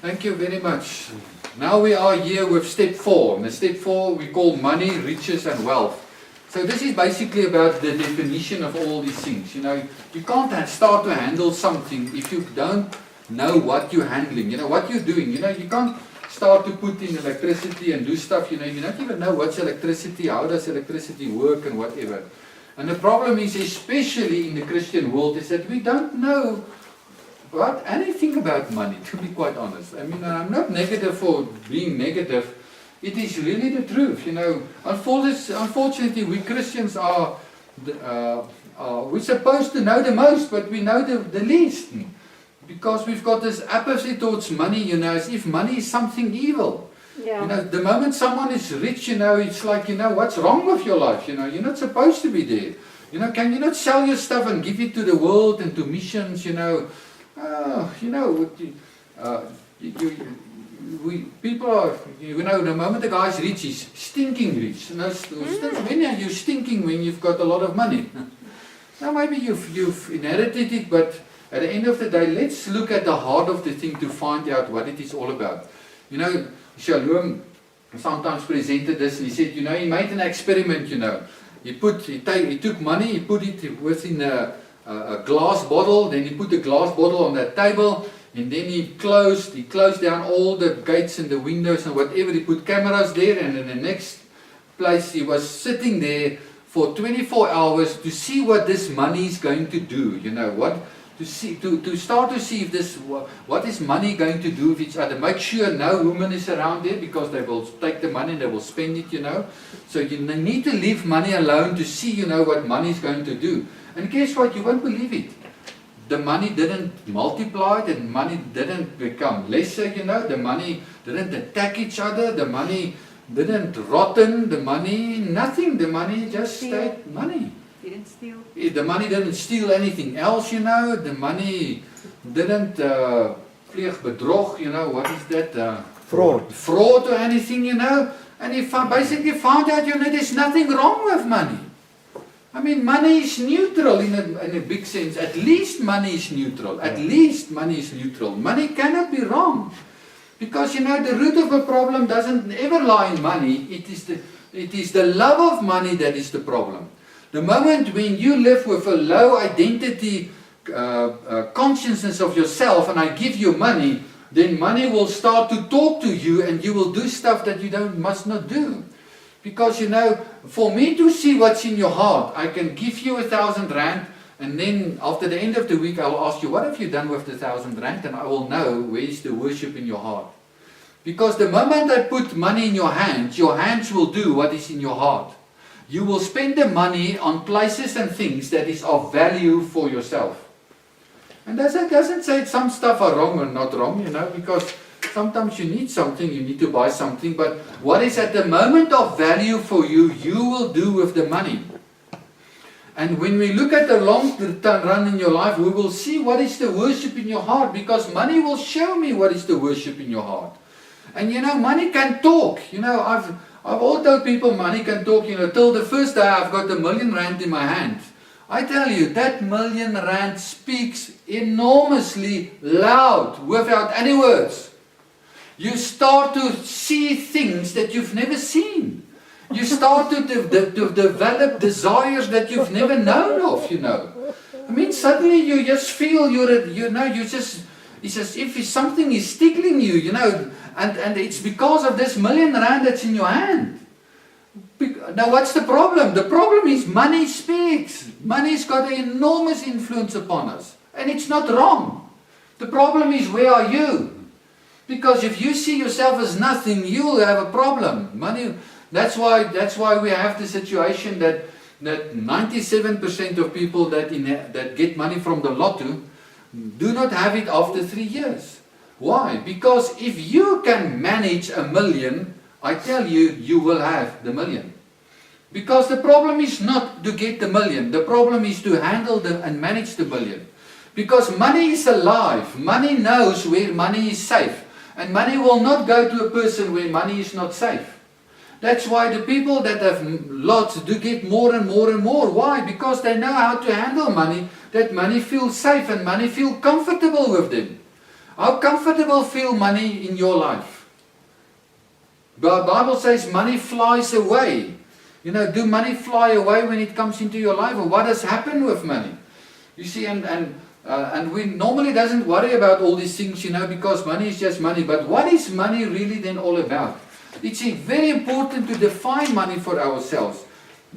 Thank you very much. Now we are here with step 4. And the step 4 we call money, riches and wealth. So this is basically about the definition of all these things. You know, you can't start to handle something if you don't know what you're handling, you know, what you're doing. You know, you can't start to put in electricity and do stuff, you know, you don't even know what's electricity, how does electricity work and whatever. And the problem is, especially in the Christian world, is that we don't know anything about money, to be quite honest. I mean, I'm not negative for being negative. It is really the truth, you know. Unfortunately, we Christians we're supposed to know the most, but we know the least. Because we've got this apathy towards money, you know, as if money is something evil. Yeah. You know, the moment someone is rich, you know, it's like, you know, what's wrong with your life? You know, you're not supposed to be there. You know, can you not sell your stuff and give it to the world and to missions, you know? You know, people are, you know, the moment the guy's rich, he's stinking rich. You know, when are you stinking when you've got a lot of money? Now maybe you've inherited it, but at the end of the day, let's look at the heart of the thing to find out what it is all about. You know, Shalom sometimes presented this and he said, you know, he made an experiment, you know. He took money, he put it within a glass bottle, then he put the glass bottle on that table, and then he closed down all the gates and the windows and whatever. He put cameras there, and in the next place he was sitting there for 24 hours to see what this money is going to do, you know, to start to see if what is money going to do with each other. Make sure no woman is around there, because they will take the money and they will spend it, you know. So you need to leave money alone to see, you know, what money is going to do. And guess what? You won't believe it. The money didn't multiply, the money didn't become lesser, you know, the money didn't attack each other, the money didn't rotten, the money, nothing, the money just stayed money. Didn't steal. The money didn't steal anything else, you know, the money didn't pleeg bedrog, you know, what is that? Fraud or anything, you know, and he basically found out, you know, there's nothing wrong with money. I mean, money is neutral in a big sense. At least money is neutral. At least money is neutral. Money cannot be wrong. Because, you know, the root of a problem doesn't ever lie in money. It is the love of money that is the problem. The moment when you live with a low identity consciousness of yourself, and I give you money, then money will start to talk to you and you will do stuff that you must not do. Because, you know, for me to see what's in your heart, I can give you 1,000 rand, and then after the end of the week I will ask you, what have you done with the 1,000 rand? And I will know where is the worship in your heart. Because the moment I put money in your hands will do what is in your heart. You will spend the money on places and things that is of value for yourself. And that doesn't say some stuff are wrong or not wrong, you know, because sometimes you need something, you need to buy something, but what is at the moment of value for you, you will do with the money. And when we look at the long run in your life, we will see what is the worship in your heart, because money will show me what is the worship in your heart. And you know, money can talk. You know, I've all told people money can talk, you know, till the first day I've got R1 million in my hand. I tell you, that R1 million speaks enormously loud, without any words. You start to see things that you've never seen. You start to develop desires that you've never known of, you know. I mean, suddenly you just feel it's as if something is tickling you, you know, and it's because of this R1 million that's in your hand. Now what's the problem? The problem is money speaks. Money's got an enormous influence upon us. And it's not wrong. The problem is, where are you? Because if you see yourself as nothing, you'll have a problem. Money. That's why we have the situation that 97% of people that get money from the lotto do not have it after 3 years. Why? Because if you can manage R1 million, I tell you, you will have the million. Because the problem is not to get the million. The problem is to handle and manage the million. Because money is alive. Money knows where money is safe. And money will not go to a person where money is not safe. That's why the people that have lots do get more and more and more. Why? Because they know how to handle money, that money feels safe and money feels comfortable with them. How comfortable feel money in your life? The Bible says money flies away. You know, do money fly away when it comes into your life? Or what does happen with money? You see, and we normally doesn't worry about all these things, you know, because money is just money. But what is money really then all about? It's very important to define money for ourselves.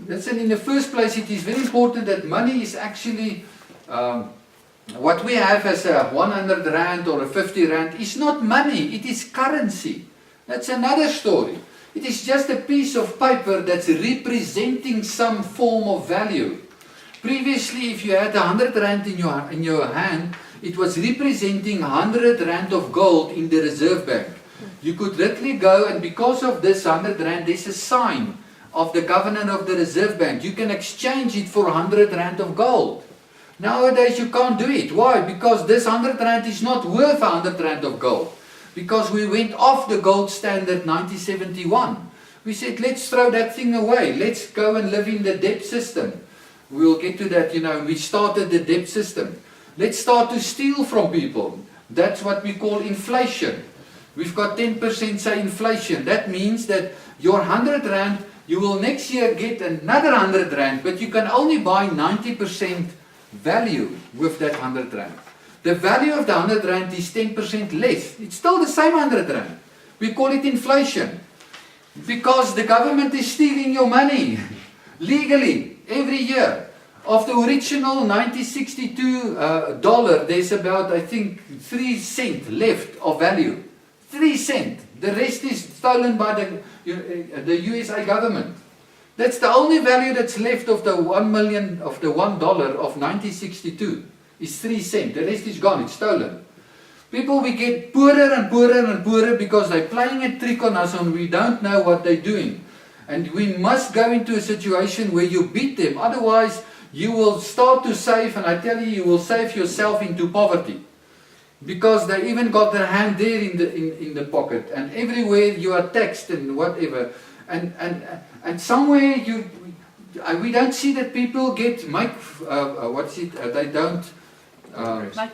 Listen, in the first place, it is very important that money is actually what we have as a 100 rand or a 50 rand is not money, it is currency. That's another story. It is just a piece of paper that's representing some form of value. Previously, if you had 100 rand in your hand, it was representing 100 rand of gold in the reserve bank. You could literally go, and because of this 100 rand, there's a sign of the governor of the reserve bank. You can exchange it for 100 rand of gold. Nowadays you can't do it. Why? Because this 100 rand is not worth 100 rand of gold. Because we went off the gold standard 1971. We said, let's throw that thing away. Let's go and live in the debt system. We'll get to that, you know, we started the debt system. Let's start to steal from people. That's what we call inflation. We've got 10% say inflation. That means that your 100 rand, you will next year get another 100 rand, but you can only buy 90% value with that 100 rand. The value of the 100 rand is 10% less. It's still the same 100 rand. We call it inflation. Because the government is stealing your money legally every year. Of the original 1962 dollar, there's about, I think, 3 cents left of value. 3 cents. The rest is stolen by the USA government. That's the only value that's left of the 1 million, of the $1 of 1962, is 3 cents. The rest is gone, it's stolen. People, we get poorer and poorer and poorer because they're playing a trick on us and we don't know what they're doing. And we must go into a situation where you beat them. Otherwise, you will start to save, and I tell you, you will save yourself into poverty. Because they even got their hand there in the pocket. And everywhere you are taxed and whatever. And somewhere we don't see that people they don't make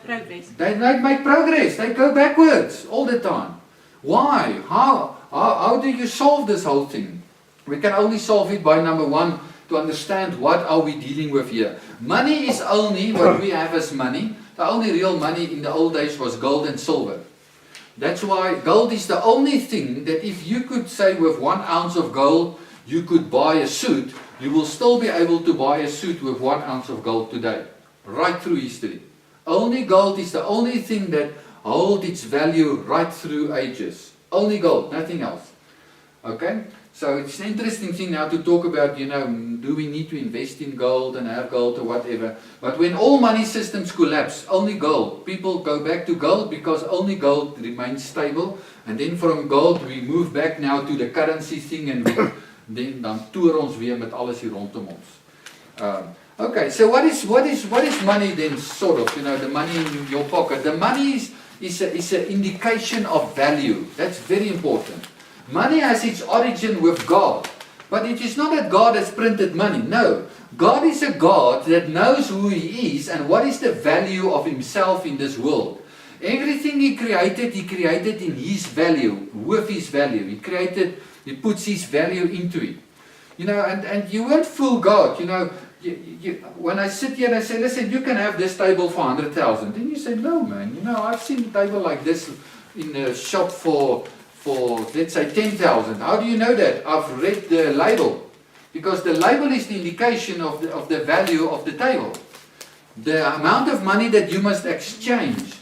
progress. They don't make progress. They go backwards all the time. Why? How do you solve this whole thing? We can only solve it by, number one, to understand what are we dealing with here. Money is only what we have as money. The only real money in the old days was gold and silver. That's why gold is the only thing that if you could say with 1 ounce of gold, you could buy a suit, you will still be able to buy a suit with 1 ounce of gold today. Right through history. Only gold is the only thing that holds its value right through ages. Only gold, nothing else. Okay? So it's an interesting thing now to talk about, you know, do we need to invest in gold and have gold or whatever. But when all money systems collapse, only gold. People go back to gold because only gold remains stable. And then from gold we move back now to the currency thing and dan toer ons weer met alles hier rondom ons. Okay, so what is money then, sort of, you know, the money in your pocket? The money is an indication of value. That's very important. Money has its origin with God. But it is not that God has printed money. No. God is a God that knows who He is and what is the value of Himself in this world. Everything He created in His value, with His value. He puts His value into it. You know, and you won't fool God. You know, when I sit here and I say, listen, you can have this table for 100,000. Then you say, no man, you know, I've seen a table like this in a shop for let's say 10,000. How do you know that? I've read the label. Because the label is the indication of the value of the table. The amount of money that you must exchange.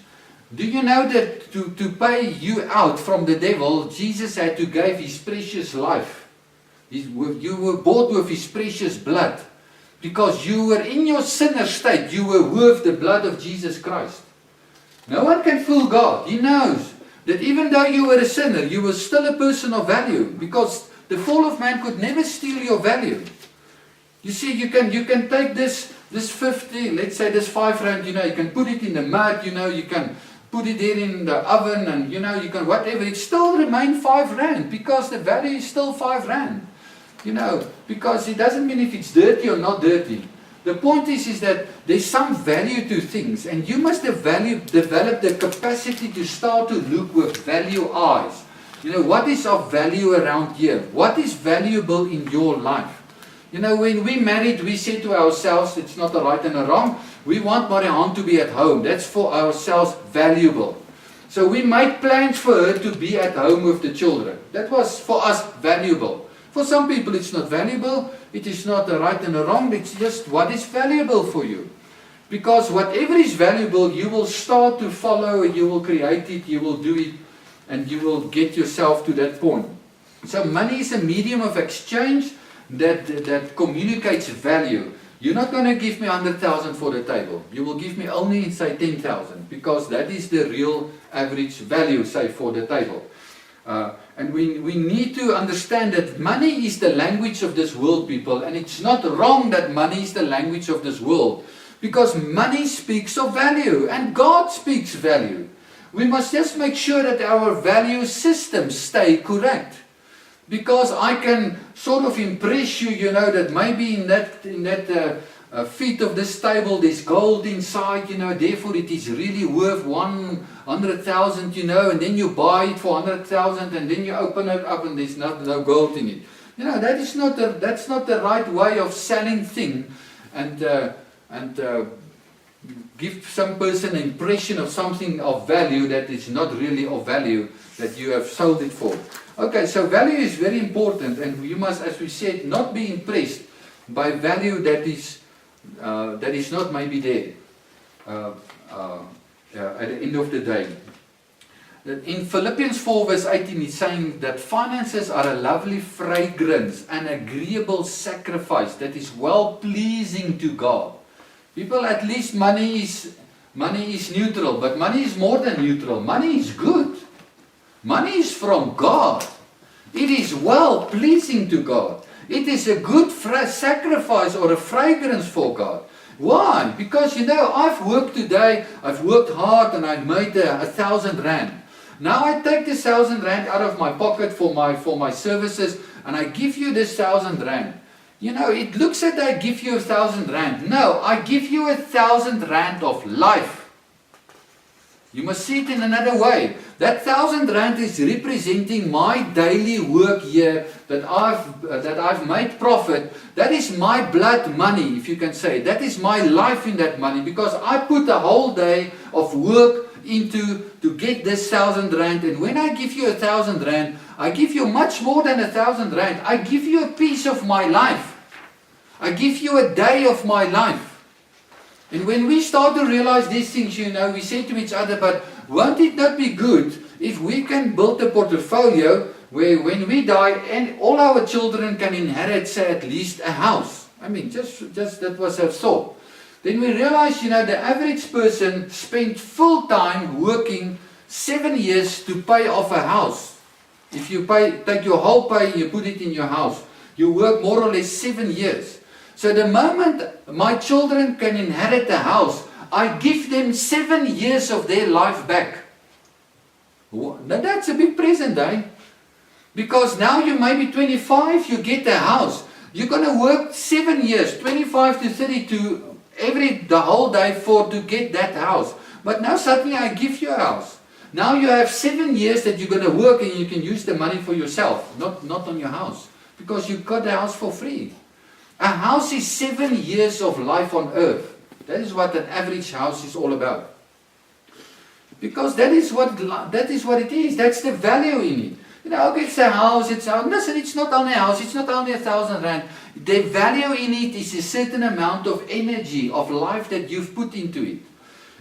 Do you know that to pay you out from the devil, Jesus had to give His precious life. You were bought with His precious blood. Because you were in your sinner state, you were worth the blood of Jesus Christ. No one can fool God. He knows that even though you were a sinner, you were still a person of value. Because the fall of man could never steal your value. You see, you can take this 50, let's say this 5 rand, you know, you can put it in the mud, you know, you can put it there in the oven and, you know, you can whatever. It still remain 5 rand because the value is still 5 rand. You know, because it doesn't mean if it's dirty or not dirty. The point is that there's some value to things, and you must develop the capacity to start to look with value eyes. You know, what is of value around here? What is valuable in your life? You know, when we married, we said to ourselves, it's not a right and a wrong. We want Marianne to be at home. That's for ourselves valuable. So we made plans for her to be at home with the children. That was for us valuable. For some people it's not valuable. It is not a right and a wrong. It's just what is valuable for you. Because whatever is valuable, you will start to follow, you will create it, you will do it, and you will get yourself to that point. So money is a medium of exchange that communicates value. You're not going to give me 100,000 for the table. You will give me only, say, 10,000, because that is the real average value, say, for the table. And we need to understand that money is the language of this world, people, and it's not wrong that money is the language of this world, because money speaks of value, and God speaks value. We must just make sure that our value systems stay correct. Because I can sort of impress you, you know, that maybe in that feet of this table there's gold inside, you know, therefore it is really worth 100,000, you know, and then you buy it for 100,000 and then you open it up and there's no gold in it. You know, that's not the right way of selling thing and give some person an impression of something of value that is not really of value that you have sold it for. Okay, so value is very important, and you must, as we said, not be impressed by value that is not maybe there at the end of the day. In Philippians 4 verse 18 it's saying that finances are a lovely fragrance, an agreeable sacrifice that is well pleasing to God. People, at least money is neutral, but money is more than neutral. Money is good. Money is from God. It is well pleasing to God. It is a good sacrifice or a fragrance for God. Why? Because, you know, I've worked today, I've worked hard and I've made 1,000 rand. Now I take this 1,000 rand out of my pocket for my services and I give you this 1,000 rand. You know, it looks like I give you 1,000 rand. No, I give you 1,000 rand of life. You must see it in another way. That 1,000 rand is representing my daily work here that I've made profit. That is my blood money, if you can say. That is my life in that money, because I put a whole day of work into to get this 1,000 rand. And when I give you 1,000 rand, I give you much more than 1,000 rand. I give you a piece of my life. I give you a day of my life. And when we start to realize these things, you know, we say to each other, but won't it not be good if we can build a portfolio where when we die and all our children can inherit, say, at least a house? I mean, just that was a thought. Then we realize, you know, the average person spent full time working 7 years to pay off a house. If you take your whole pay, you put it in your house, you work more or less 7 years. So the moment my children can inherit a house, I give them 7 years of their life back. Now that's a big present, eh? Because now you may be 25, you get a house. You're going to work 7 years, 25 to 32, the whole day to get that house. But now suddenly I give you a house. Now you have 7 years that you're going to work and you can use the money for yourself, not on your house. Because you got the house for free. A house is 7 years of life on earth. That is what an average house is all about. Because that is what it is. That's the value in it. You know, okay, it's a house, listen, it's not only a house, it's not only 1,000 rand. The value in it is a certain amount of energy, of life that you've put into it.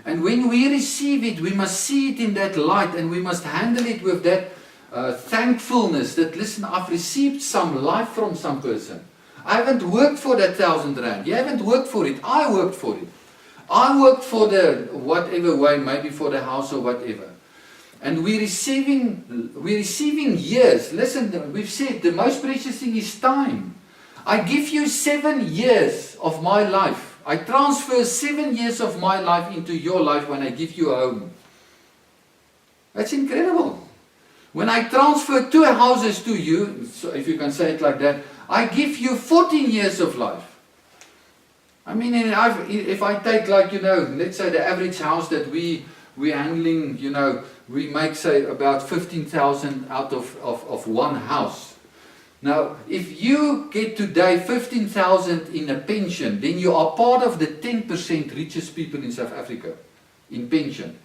And when we receive it, we must see it in that light, and we must handle it with that thankfulness that, listen, I've received some life from some person. I haven't worked for that 1,000 rand. You haven't worked for it. I worked for it. I worked for the whatever way, maybe for the house or whatever. And we're receiving years. Listen, we've said the most precious thing is time. I give you 7 years of my life. I transfer 7 years of my life into your life when I give you a home. That's incredible. When I transfer 2 houses to you, so if you can say it like that, I give you 14 years of life. I mean, if I take like, let's say the average house that we're handling, we make say about 15,000 out of one house. Now, if you get today 15,000 in a pension, then you are part of the 10% richest people in South Africa in pension.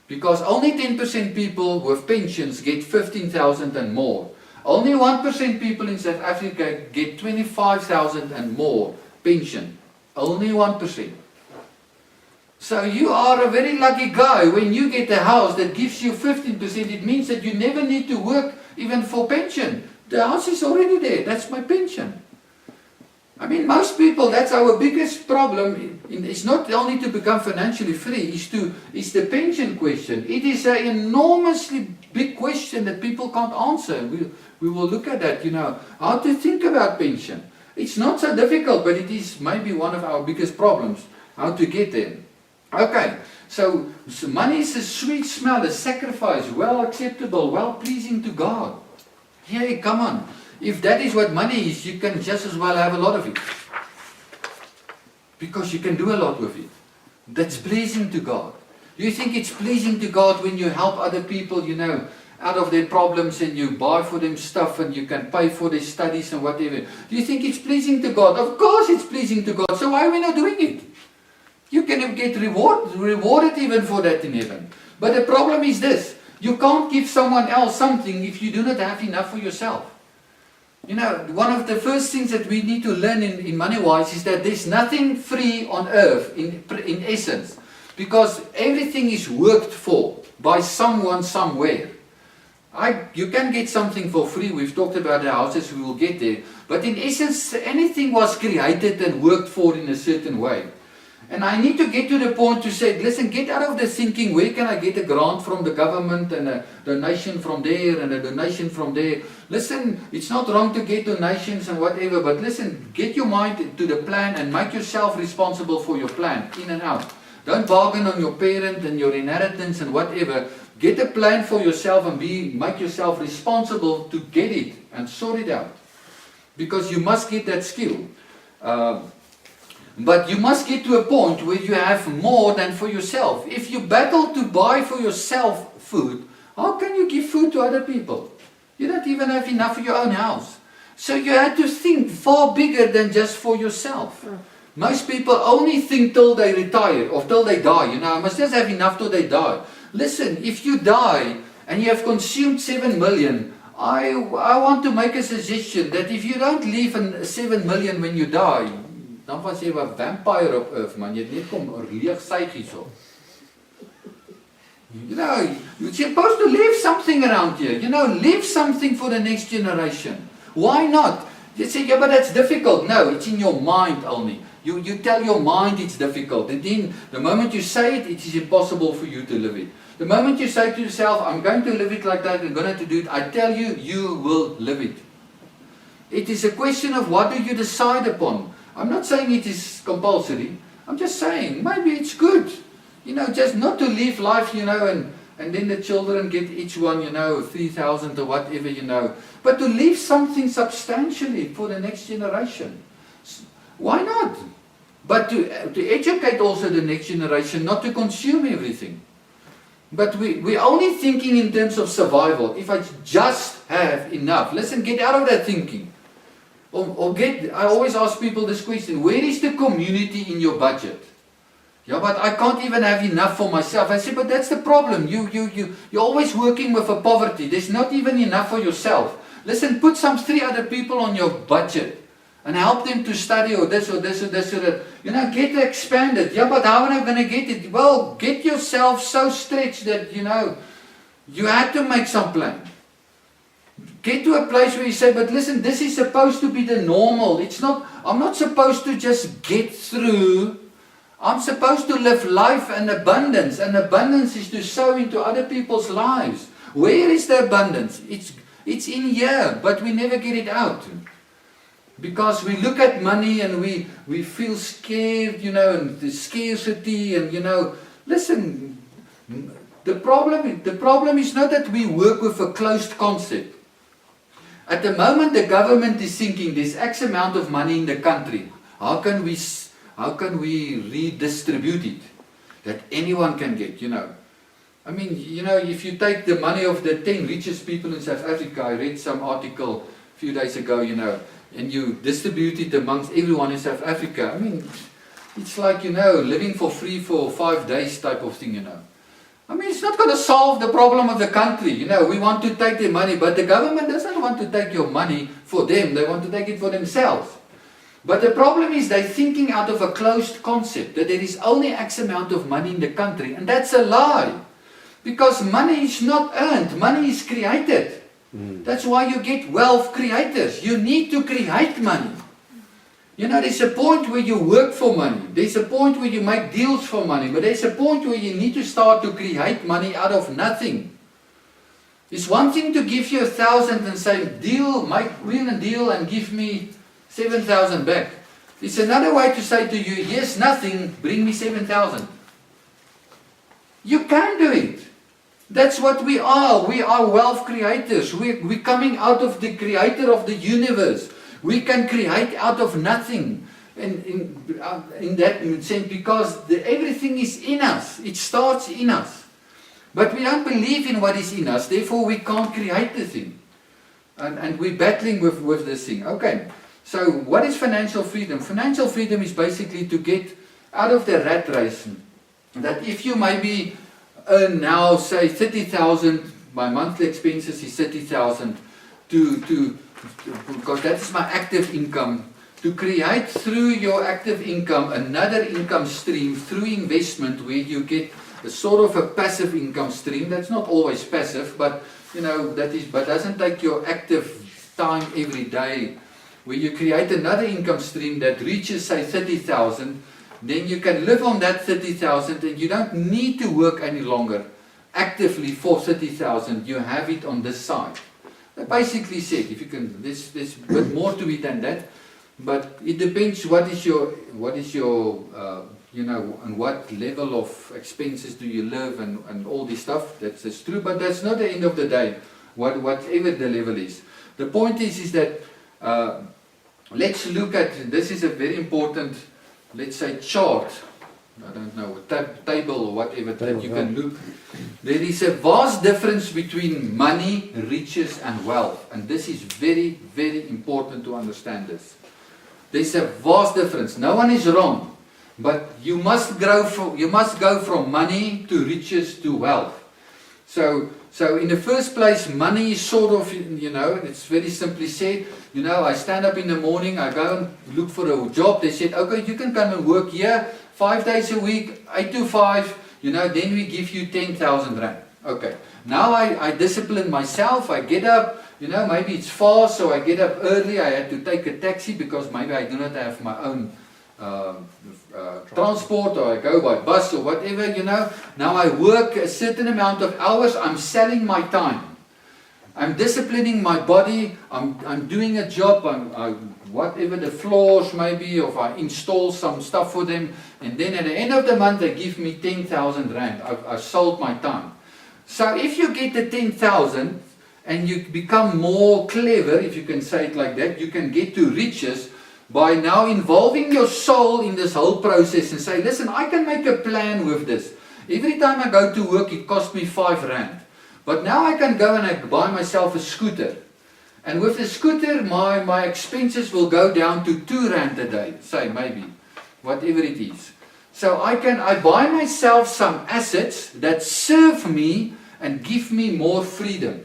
Because only 10% people with pensions get 15,000 and more. Only 1% people in South Africa get 25,000 and more pension. Only 1%. So you are a very lucky guy when you get a house that gives you 15%. It means that you never need to work even for pension. The house is already there. That's my pension. I mean, most people, that's our biggest problem. It's not only to become financially free, it's the pension question. It is an enormously big question that people can't answer. We will look at that, how to think about pension. It's not so difficult, but it is maybe one of our biggest problems, how to get there. Okay, so money is a sweet smell, a sacrifice, well acceptable, well pleasing to God. Hey, come on. If that is what money is, you can just as well have a lot of it. Because you can do a lot with it. That's pleasing to God. Do you think it's pleasing to God when you help other people, out of their problems and you buy for them stuff and you can pay for their studies and whatever? Do you think it's pleasing to God? Of course it's pleasing to God. So why are we not doing it? You can get rewarded even for that in heaven. But the problem is this. You can't give someone else something if you do not have enough for yourself. One of the first things that we need to learn in Moneywise is that there's nothing free on earth in essence. Because everything is worked for by someone somewhere. You can get something for free. We've talked about the houses, we will get there. But in essence, anything was created and worked for in a certain way. And I need to get to the point to say, listen, get out of the thinking, where can I get a grant from the government and a donation from there and a donation from there. Listen, it's not wrong to get donations and whatever, but listen, get your mind to the plan and make yourself responsible for your plan, in and out. Don't bargain on your parent and your inheritance and whatever. Get a plan for yourself and make yourself responsible to get it and sort it out. Because you must get that skill. But you must get to a point where you have more than for yourself. If you battle to buy for yourself food, how can you give food to other people? You don't even have enough for your own house. So you have to think far bigger than just for yourself. Most people only think till they retire or till they die. I must just have enough till they die. Listen, if you die and you have consumed 7 million, I want to make a suggestion that if you don't leave 7 million when you die, dan was jy 'n vampire op earth, man. Jy het net kom leeg suig hierso. You're supposed to leave something around here. Leave something for the next generation. Why not? You say, yeah, but that's difficult. No, it's in your mind only. You tell your mind it's difficult. And then the moment you say it, it is impossible for you to live it. The moment you say to yourself, I'm going to live it like that, I'm going to do it, I tell you, you will live it. It is a question of what do you decide upon. I'm not saying it is compulsory. I'm just saying, maybe it's good. Just not to live life, and then the children get each one, 3,000 or whatever, But to leave something substantially for the next generation. Why not? But to educate also the next generation, not to consume everything. But we're only thinking in terms of survival. If I just have enough. Listen, get out of that thinking. I always ask people this question, where is the community in your budget? Yeah, but I can't even have enough for myself. I say, but that's the problem. You're always working with a poverty. There's not even enough for yourself. Listen, put some 3 other people on your budget and help them to study or this or this or this or that. Get expanded. Yeah, but how am I going to get it? Well, get yourself so stretched that, you have to make some plan. Get to a place where you say, but listen, this is supposed to be the normal. I'm not supposed to just get through. I'm supposed to live life in abundance. And abundance is to sow into other people's lives. Where is the abundance? It's in here, but we never get it out. Because we look at money and we feel scared, and the scarcity and, listen, the problem is not that we work with a closed concept. At the moment the government is thinking there's X amount of money in the country. how can we redistribute it that anyone can get, I mean, if you take the money of the 10 richest people in South Africa, I read some article a few days ago, and you distribute it amongst everyone in South Africa, I mean, it's like, living for free for 5 days type of thing, I mean, it's not going to solve the problem of the country, we want to take their money, but the government doesn't want to take your money for them, they want to take it for themselves. But the problem is they're thinking out of a closed concept, that there is only X amount of money in the country, and that's a lie. Because money is not earned, money is created. That's why you get wealth creators. You need to create money. There's a point where you work for money. There's a point where you make deals for money. But there's a point where you need to start to create money out of nothing. It's one thing to give you 1,000 and say, win a deal and give me 7,000 back. It's another way to say to you, here's nothing, bring me 7,000. You can do it. That's what we are. We are wealth creators. We're coming out of the creator of the universe. We can create out of nothing. In that sense, because everything is in us. It starts in us. But we don't believe in what is in us. Therefore, we can't create the thing. And we're battling with this thing. Okay. So, what is financial freedom? Financial freedom is basically to get out of the rat race. That if you maybe earn now, say 30,000, my monthly expenses is 30,000, because that is my active income, to create through your active income another income stream through investment where you get a sort of a passive income stream. That's not always passive, but but doesn't take your active time every day, where you create another income stream that reaches, say, 30,000. Then you can live on that 30,000 and you don't need to work any longer actively for 30,000. You have it on this side. I basically said, if you can, there's a bit more to it than that, but it depends what is your on what level of expenses do you live and all this stuff. That's true, but that's not the end of the day, whatever the level is. The point is that let's look at, this is a very important, let's say, chart, I don't know, a table or whatever that you can look. There is a vast difference between money, riches and wealth. And this is very, very important to understand this. There's a vast difference. No one is wrong. But you must go from money to riches to wealth. So in the first place, money is sort of, it's very simply said, I stand up in the morning, I go and look for a job. They said, okay, you can come and work here 5 days a week, 8 to 5, then we give you 10,000 rand. Okay, now I discipline myself, I get up, maybe it's far, so I get up early, I had to take a taxi because maybe I do not have my own transport, or I go by bus or whatever, Now I work a certain amount of hours, I'm selling my time. I'm disciplining my body, I'm doing a job, whatever the floors maybe, or if I install some stuff for them, and then at the end of the month they give me 10,000 rand. I've sold my time. So if you get the 10,000 and you become more clever, if you can say it like that, you can get to riches by now involving your soul in this whole process and say, listen, I can make a plan with this. Every time I go to work it costs me 5 rand. But now I can go and I buy myself a scooter. And with the scooter, my expenses will go down to 2 rand a day, say maybe, whatever it is. So I buy myself some assets that serve me and give me more freedom.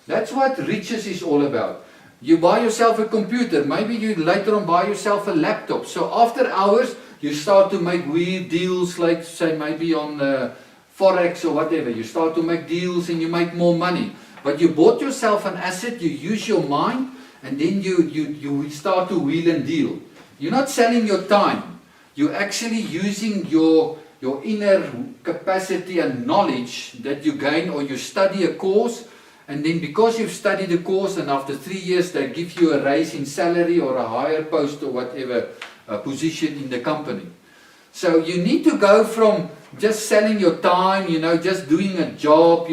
That's what riches is all about. You buy yourself a computer, maybe you later on buy yourself a laptop. So after hours, you start to make weird deals, like say maybe on Forex or whatever. You start to make deals and you make more money. But you bought yourself an asset, you use your mind, and then you start to wheel and deal. You're not selling your time. You're actually using your inner capacity and knowledge that you gain, or you study a course, and then because you've studied the course and after 3 years they give you a raise in salary or a higher post or whatever position in the company. So you need to go from just selling your time, just doing a job,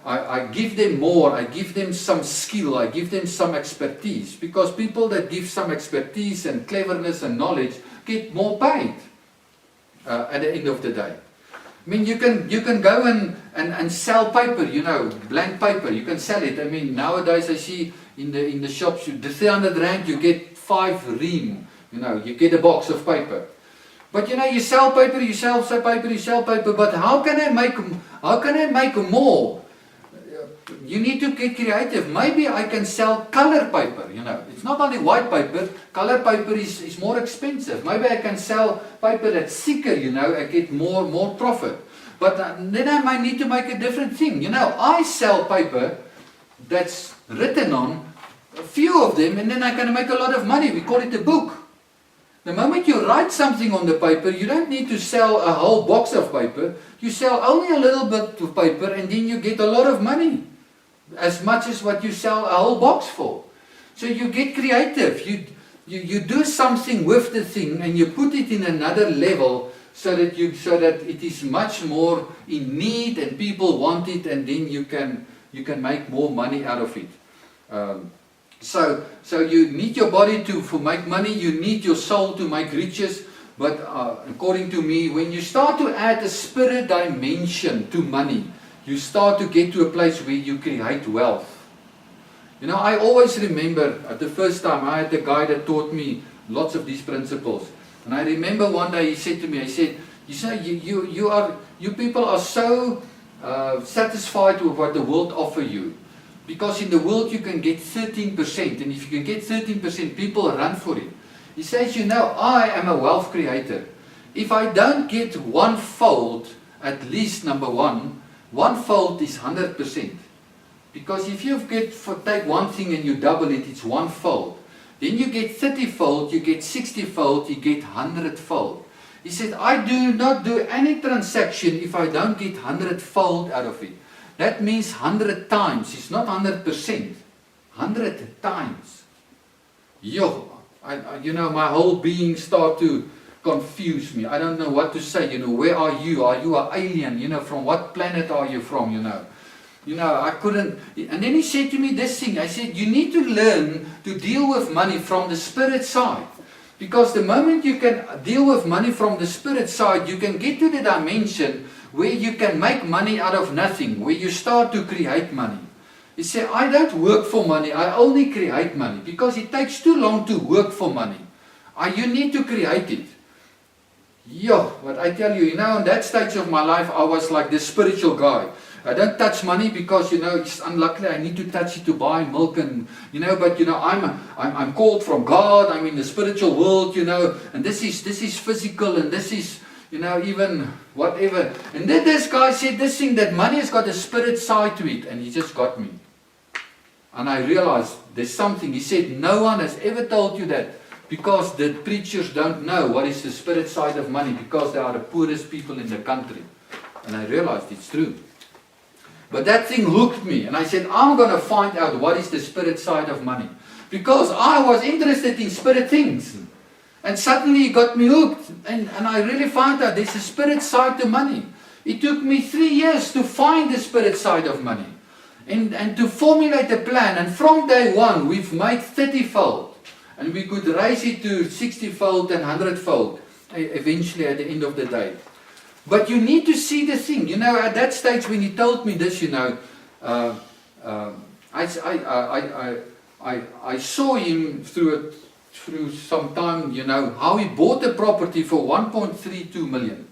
I give them more, I give them some skill, I give them some expertise. Because people that give some expertise and cleverness and knowledge get more paid at the end of the day. I mean, you can go and sell paper, blank paper. You can sell it. I mean, nowadays I see in the shops, the 300 rand, you get 5 ream. You get a box of paper. But you sell paper, you sell paper, you sell paper. But how can I make more? You need to get creative. Maybe I can sell color paper. It's not only white paper. Color paper is more expensive. Maybe I can sell paper that's thicker. I get more profit. But then I might need to make a different thing. I sell paper that's written on a few of them, and then I can make a lot of money. We call it a book. The moment you write something on the paper, you don't need to sell a whole box of paper. You sell only a little bit of paper, and then you get a lot of money. As much as what you sell a whole box for. So you get creative. You do something with the thing, and you put it in another level so that it is much more in need, and people want it, and then you can make more money out of it. So you need your body to make money. You need your soul to make riches. But according to me, when you start to add a spirit dimension to money, you start to get to a place where you create wealth. I always remember at the first time I had a guy that taught me lots of these principles. And I remember one day he said to me, you people are so satisfied with what the world offers you. Because in the world you can get 13%. And if you can get 13%, people run for it. He says, I am a wealth creator. If I don't get 1-fold, at least number 1-fold is 100%. Because if you take one thing and you double it, it's 1-fold. Then you get 30-fold, you get 60-fold, you get 100-fold. He said, I do not do any transaction if I don't get 100-fold out of it. That means 100 times. It's not 100%. 100 times. My whole being start to confuse me. I don't know what to say. Where are you? Are you an alien? From what planet are you from? I couldn't. And then he said to me this thing. I said, you need to learn to deal with money from the spirit side. Because the moment you can deal with money from the spirit side, you can get to the dimension where you can make money out of nothing, where you start to create money. He said, I don't work for money, I only create money, because it takes too long to work for money. You need to create it. But I tell you, in that stage of my life, I was like this spiritual guy. I don't touch money because, it's unlucky. I need to touch it to buy milk but, I'm called from God. I'm in the spiritual world, and this is physical, and this is, even whatever. And then this guy said this thing, that money has got a spirit side to it, and he just got me. And I realized there's something. He said, no one has ever told you that, because the preachers don't know what is the spirit side of money, because they are the poorest people in the country. And I realized it's true. But that thing hooked me, and I said, I'm going to find out what is the spirit side of money. Because I was interested in spirit things. And suddenly it got me hooked. And I really found out there's a spirit side to money. It took me 3 years to find the spirit side of money. And to formulate a plan. And from day one, we've made 30-fold. And we could raise it to 60-fold and 100-fold. Eventually at the end of the day. But you need to see the thing. At that stage when he told me this, I saw him through some time, how he bought the property for 1.32 million.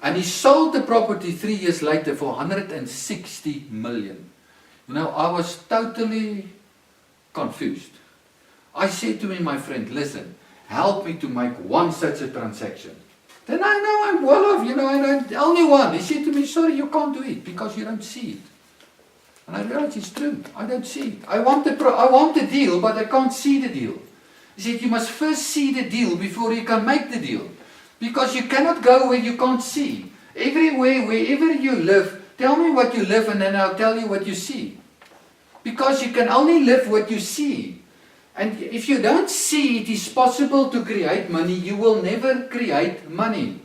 And he sold the property 3 years later for 160 million. I was totally confused. I said to him, my friend, listen, help me to make one such a transaction. Then I know I'm well off, I only one. He said to me, sorry, you can't do it because you don't see it. And I realized it's true. I don't see it. I want the deal, but I can't see the deal. He said, you must first see the deal before you can make the deal. Because you cannot go where you can't see. Everywhere, wherever you live, tell me what you live and then I'll tell you what you see. Because you can only live what you see. And if you don't see it is possible to create money, you will never create money.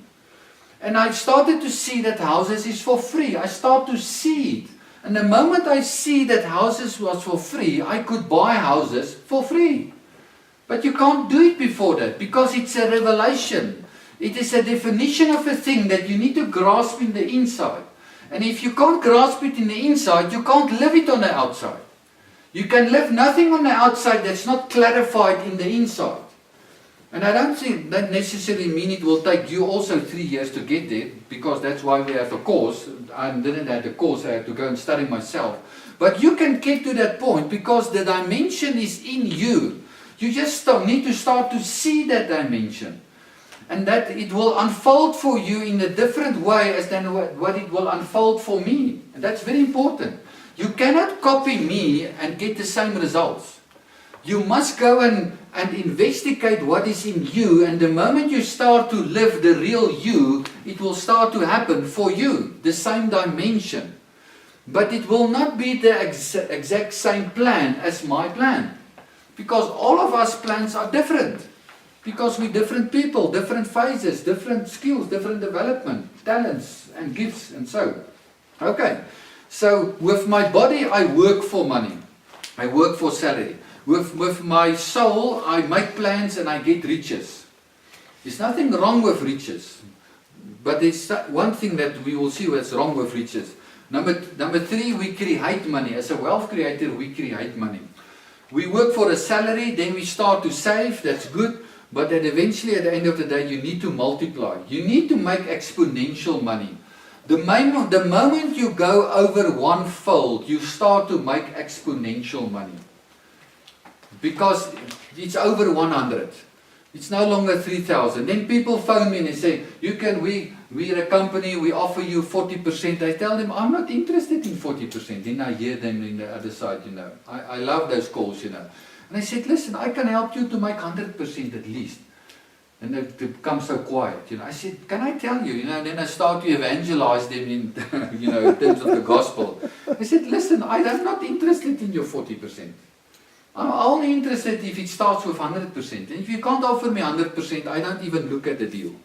And I started to see that houses is for free. I start to see it. And the moment I see that houses was for free, I could buy houses for free. But you can't do it before that because it's a revelation. It is a definition of a thing that you need to grasp in the inside. And if you can't grasp it in the inside, you can't live it on the outside. You can live nothing on the outside that's not clarified in the inside. And I don't think that necessarily mean it will take you also 3 years to get there, because that's why we have a course. I didn't have the course, I had to go and study myself. But you can get to that point because the dimension is in you. You just need to start to see that dimension. And that it will unfold for you in a different way as than what it will unfold for me. And that's very important. You cannot copy me and get the same results. You must go and investigate what is in you, and the moment you start to live the real you, it will start to happen for you, the same dimension. But it will not be the exact same plan as my plan. Because all of us plans are different. Because we're different people, different phases, different skills, different development, talents and gifts and so. Okay, so with my body I work for money. I work for salary. With my soul, I make plans and I get riches. There's nothing wrong with riches. But there's one thing that we will see what's wrong with riches. Number 3, we create money. As a wealth creator, we create money. We work for a salary, then we start to save, that's good. But then eventually at the end of the day, you need to multiply. You need to make exponential money. The moment you go over one-fold, you start to make exponential money. Because it's over 100. It's no longer 3,000. Then people phone me and they say, we're a company, we offer you 40%. I tell them, I'm not interested in 40%. Then I hear them in the other side, I love those calls, And I said, listen, I can help you to make 100% at least. And they become so quiet, I said, can I tell you, and then I start to evangelize them in, in terms of the gospel. I said, listen, I'm not interested in your 40%. I'm only interested if it starts with 100%. And if you can't offer me 100%, I don't even look at the deal.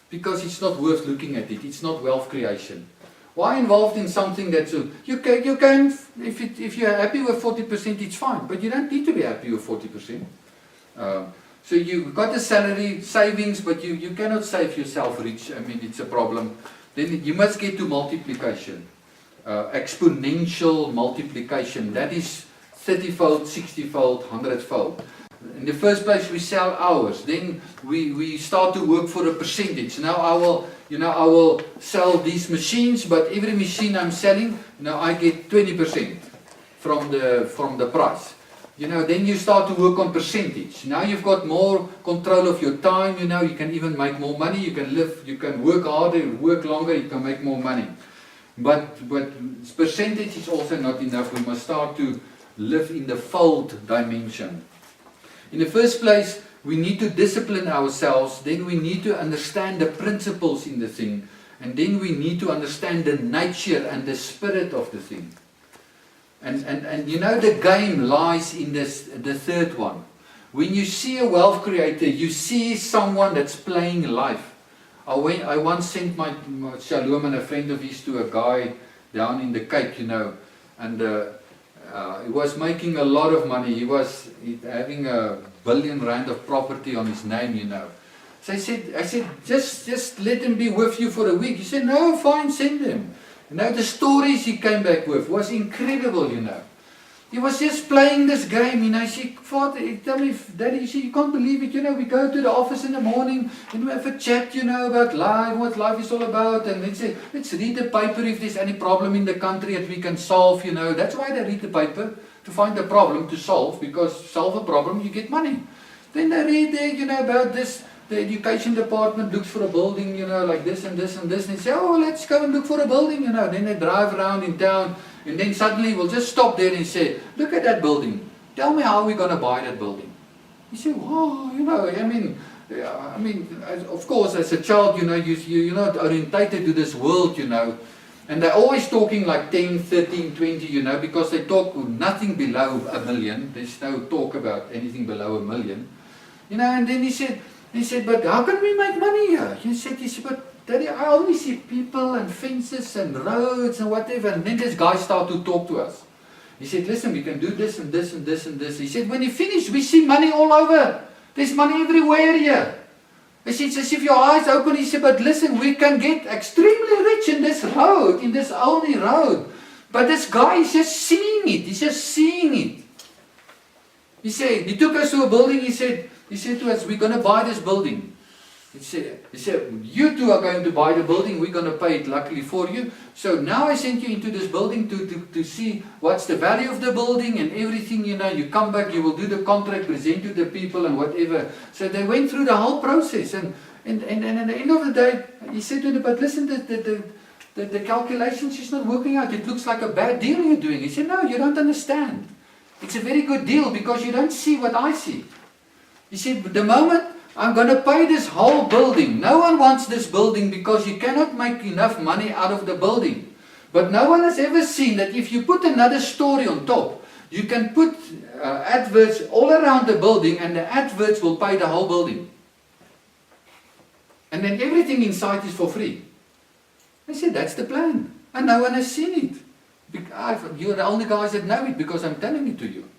Because it's not worth looking at it. It's not wealth creation. Why involved in something that's... You can if you're happy with 40%, it's fine. But you don't need to be happy with 40%. So you've got a salary, savings, but you cannot save yourself rich. I mean, it's a problem. Then you must get to multiplication. Exponential multiplication. That is 30-fold, 60-fold, 100-fold. In the first place, we sell hours. Then we start to work for a percentage. Now I will sell these machines, but every machine I'm selling, I get 20% from the price. Then you start to work on percentage. Now you've got more control of your time. You can even make more money. You can live. You can work harder, work longer. You can make more money. But percentage is also not enough. We must start to live in the fold dimension. In the first place, we need to discipline ourselves. Then we need to understand the principles in the thing. And then we need to understand the nature and the spirit of the thing. And the game lies in the third one. When you see a wealth creator, you see someone that's playing life. I once sent my Shalom and a friend of his to a guy down in the Cape, and he was making a lot of money. He was having R1 billion of property on his name, So I said, just let him be with you for a week. He said, no, fine, send him. The stories he came back with was incredible, He was just playing this game, I said, Father, tell me, Daddy, you can't believe it, we go to the office in the morning and we have a chat, about life, what life is all about, and let's say, let's read the paper if there's any problem in the country that we can solve, That's why they read the paper, to find a problem to solve, because solve a problem, you get money. Then they read there, about this. The education department looks for a building, like this and this and this. And they say, oh, let's go and look for a building, Then they drive around in town. And then suddenly we'll just stop there and say, look at that building. Tell me how we're going to buy that building. You say, oh, of course, as a child, you're not orientated to this world, And they're always talking like 10, 13, 20, because they talk nothing below $1 million. There's no talk about anything below $1 million. And then he said, but how can we make money here? He said, but Daddy, I only see people and fences and roads and whatever. And then this guy started to talk to us. He said, listen, we can do this and this and this and this. He said, when you finish, we see money all over. There's money everywhere here. It's as if your eyes open, he said, but listen, we can get extremely rich in this road, in this only road. But this guy is just seeing it. He's just seeing it. He said, he took us to a building, he said to us, we're going to buy this building. He said, you two are going to buy the building, we're going to pay it luckily for you. So now I sent you into this building to see what's the value of the building and everything, you come back, you will do the contract, present to the people and whatever. So they went through the whole process and at the end of the day, he said to them, but listen, the calculations is not working out. It looks like a bad deal you're doing. He said, no, you don't understand. It's a very good deal because you don't see what I see. He said, the moment I'm going to pay this whole building. No one wants this building because you cannot make enough money out of the building. But no one has ever seen that if you put another story on top, you can put adverts all around the building and the adverts will pay the whole building. And then everything inside is for free. I said, that's the plan. And no one has seen it. You're the only guys that know it because I'm telling it to you.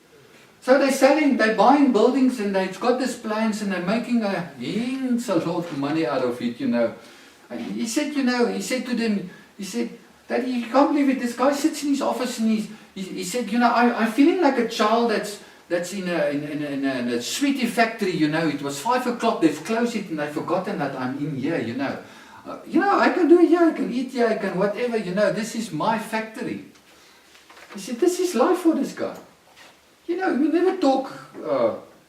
So they're buying buildings and they've got these plans and they're making a lot of money out of it, And he said to them, Daddy, you can't believe it. This guy sits in his office and he said, I'm feeling like a child that's in a sweetie factory, It was 5 o'clock, they've closed it and they've forgotten that I'm in here, I can do it here, I can eat here, I can whatever, This is my factory. He said, this is life for this guy. We never talk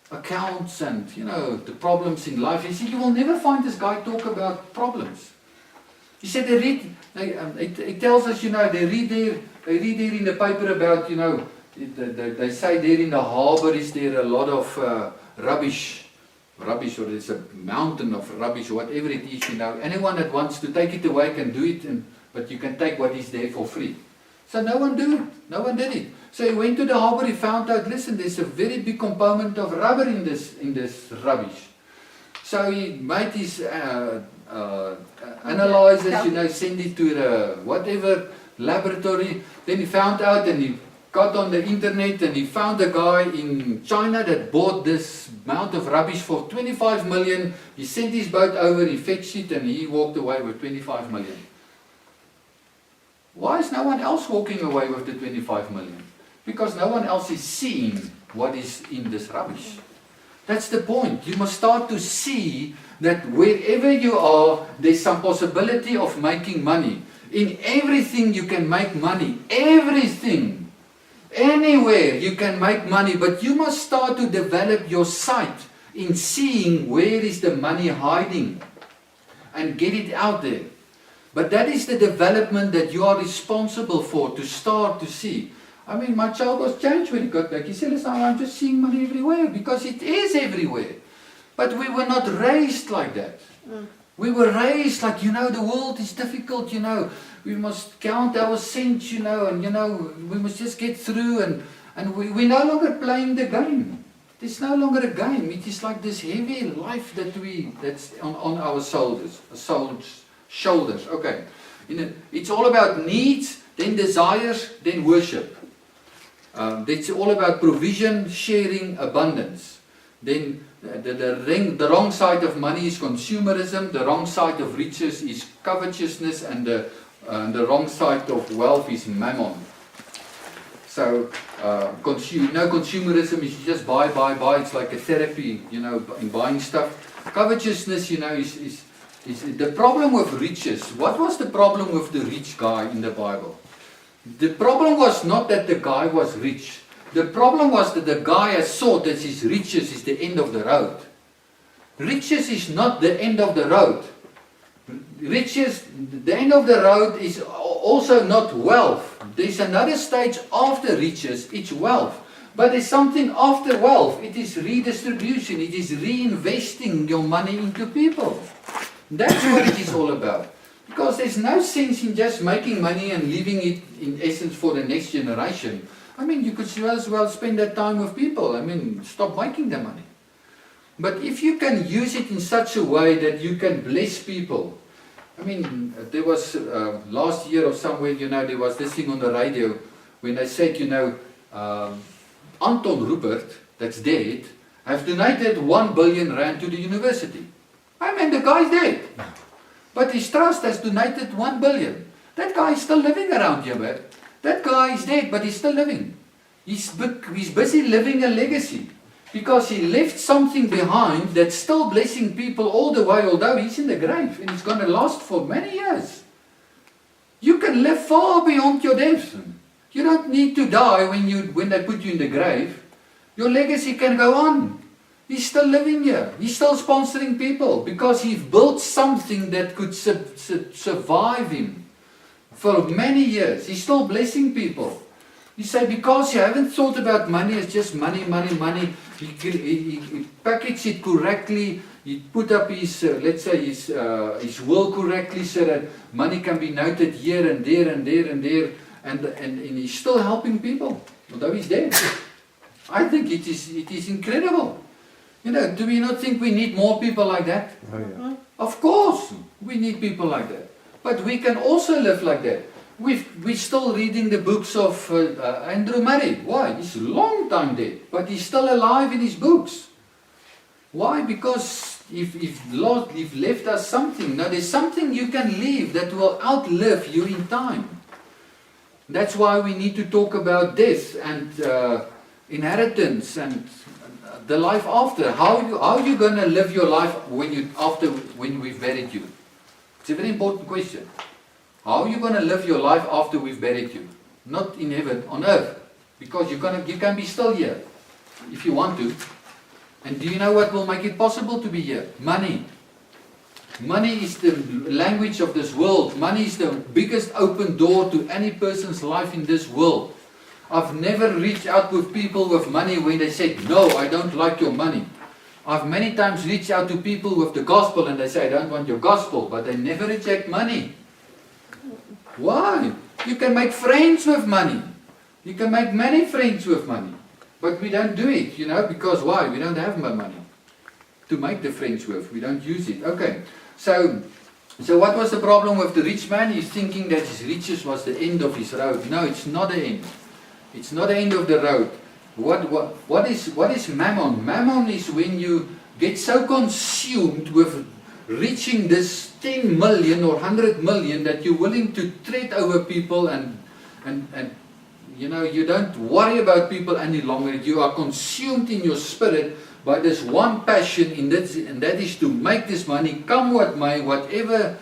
accounts and, the problems in life. He said, you will never find this guy talk about problems. He said, he tells us, they read there in the paper about, they say there in the harbour is there a lot of rubbish, or there's a mountain of rubbish, whatever it is, Anyone that wants to take it away can do it, but you can take what is there for free. So no one did it. So he went to the harbour, he found out, listen, there's a very big component of rubber in this rubbish. So he made his analyzers, send it to the whatever laboratory. Then he found out and he got on the internet and he found a guy in China that bought this amount of rubbish for 25 million. He sent his boat over, he fetched it and he walked away with 25 million. Why is no one else walking away with the 25 million? Because no one else is seeing what is in this rubbish. That's the point. You must start to see that wherever you are, there's some possibility of making money. In everything you can make money. Everything. Anywhere you can make money. But you must start to develop your sight in seeing where is the money hiding. And get it out there. But that is the development that you are responsible for, to start to see. My child was changed when he got back. He said, listen, I'm just seeing money everywhere, because it is everywhere. But we were not raised like that. We were raised like, the world is difficult, we must count our cents, and we must just get through, and we're no longer playing the game. It's no longer a game. It is like this heavy life that's on our shoulders. Okay. It's all about needs, then desires, then worship. It's all about provision, sharing, abundance. Then the wrong side of money is consumerism, the wrong side of riches is covetousness, and the wrong side of wealth is mammon. So, consumerism is just buy. It's like a therapy, in buying stuff. Covetousness, is the problem with riches. What was the problem with the rich guy in the Bible? The problem was not that the guy was rich. The problem was that the guy has thought that his riches is the end of the road. Riches is not the end of the road. Riches, the end of the road is also not wealth. There's another stage after riches, it's wealth. But there's something after wealth. It is redistribution. It is reinvesting your money into people. That's what it is all about. Because there's no sense in just making money and leaving it in essence for the next generation. You could as well spend that time with people. Stop making the money. But if you can use it in such a way that you can bless people. There was last year or somewhere, there was this thing on the radio when they said, Anton Rupert, that's dead, have donated 1 billion rand to the university. I mean, the guy's dead. But his trust has donated 1 billion. That guy is still living around here, man. That guy is dead, but he's still living. He's busy living a legacy. Because he left something behind that's still blessing people all the way, although he's in the grave. And it's going to last for many years. You can live far beyond your death. You don't need to die when they put you in the grave. Your legacy can go on. He's still living here. He's still sponsoring people because he built something that could survive him for many years. He's still blessing people. You say, because you haven't thought about money, it's just money, money, money. He packaged it correctly. He put up his, let's say, his will correctly so that money can be noted here and there and there and there. And he's still helping people, although he's dead. I think it is incredible. You know, do we not think we need more people like that? Oh, yeah. Of course, we need people like that. But we can also live like that. We're still reading the books of Andrew Murray. Why? He's a long time dead, but he's still alive in his books. Why? Because if Lord left us something. Now there's something you can leave that will outlive you in time. That's why we need to talk about death and inheritance and the life after. How are you going to live your life when we've buried you? It's a very important question. How are you going to live your life after we've buried you? Not in heaven, on earth. Because you can be still here if you want to. And do you know what will make it possible to be here? Money. Money is the language of this world. Money is the biggest open door to any person's life in this world. I've never reached out with people with money when they said, no, I don't like your money. I've many times reached out to people with the gospel and they say, I don't want your gospel, but they never reject money. Why? You can make friends with money. You can make many friends with money. But we don't do it, you know, because why? We don't have money to make the friends with. We don't use it. Okay, so what was the problem with the rich man? He's thinking that his riches was the end of his road. No, it's not the end. It's not the end of the road. What is mammon? Mammon is when you get so consumed with reaching this 10 million or 100 million that you're willing to tread over people and you know, you don't worry about people any longer. You are consumed in your spirit by this one passion, and that is to make this money come what may. Whatever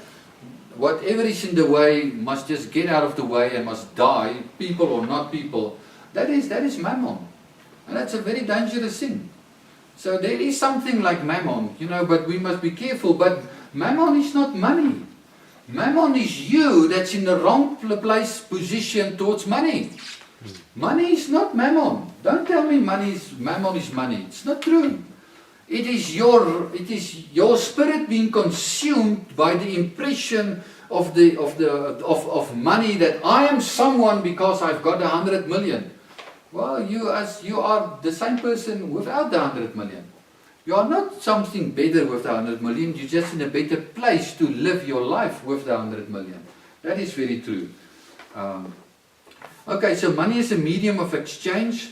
is in the way must just get out of the way and must die, people or not people. That is mammon, and that's a very dangerous thing. So there is something like mammon, you know, but we must be careful. But mammon is not money. Mammon is you that's in the wrong place, position towards money. Money is not mammon. Don't tell me mammon is money. It's not true. It is your spirit being consumed by the impression of money, that I am someone because I've got 100 million. Well, you are the same person without the 100 million. You are not something better with the 100 million. You're just in a better place to live your life with the 100 million. That is very true. Okay, so money is a medium of exchange.